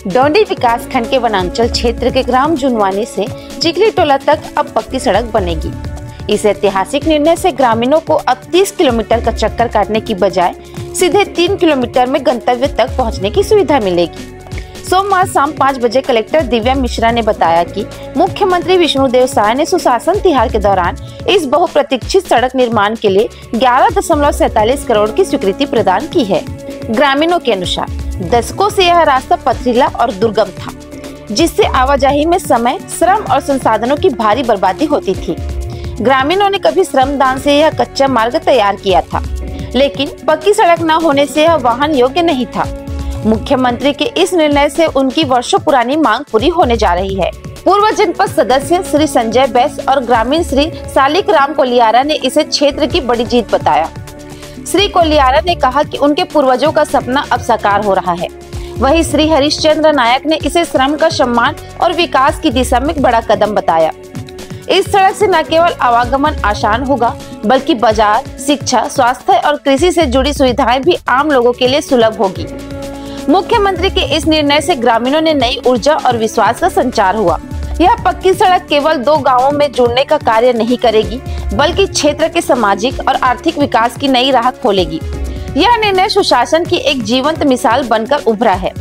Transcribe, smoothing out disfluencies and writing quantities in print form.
डोंडी विकास खंड के वनांचल क्षेत्र के ग्राम जुनवानी से चिखली टोला तक अब पक्की सड़क बनेगी। इस ऐतिहासिक निर्णय से ग्रामीणों को अब 30 किलोमीटर का चक्कर काटने की बजाय सीधे 3 किलोमीटर में गंतव्य तक पहुंचने की सुविधा मिलेगी। सोमवार शाम 5 बजे कलेक्टर दिव्या मिश्रा ने बताया कि मुख्यमंत्री विष्णुदेव साय ने सुशासन तिहार के दौरान इस बहुप्रतीक्षित सड़क निर्माण के लिए 11.47 करोड़ की स्वीकृति प्रदान की है। ग्रामीणों के अनुसार दशकों से यह रास्ता पथरीला और दुर्गम था, जिससे आवाजाही में समय, श्रम और संसाधनों की भारी बर्बादी होती थी। ग्रामीणों ने कभी श्रमदान से यह कच्चा मार्ग तैयार किया था, लेकिन पक्की सड़क न होने से यह वाहन योग्य नहीं था। मुख्यमंत्री के इस निर्णय से उनकी वर्षों पुरानी मांग पूरी होने जा रही है। पूर्व जनपद सदस्य श्री संजय बैस और ग्रामीण श्री सालिक राम कोलियारा ने इसे क्षेत्र की बड़ी जीत बताया। श्री कोलियारा ने कहा कि उनके पूर्वजों का सपना अब साकार हो रहा है। वहीं श्री हरिश्चंद्र नायक ने इसे श्रम का सम्मान और विकास की दिशा में बड़ा कदम बताया। इस सड़क से न केवल आवागमन आसान होगा, बल्कि बाजार, शिक्षा, स्वास्थ्य और कृषि से जुड़ी सुविधाएं भी आम लोगों के लिए सुलभ होगी। मुख्यमंत्री के इस निर्णय से ग्रामीणों ने नई ऊर्जा और विश्वास का संचार हुआ। यह पक्की सड़क केवल 2 गांवों में जुड़ने का कार्य नहीं करेगी, बल्कि क्षेत्र के सामाजिक और आर्थिक विकास की नई राह खोलेगी। यह निर्णय सुशासन की एक जीवंत मिसाल बनकर उभरा है।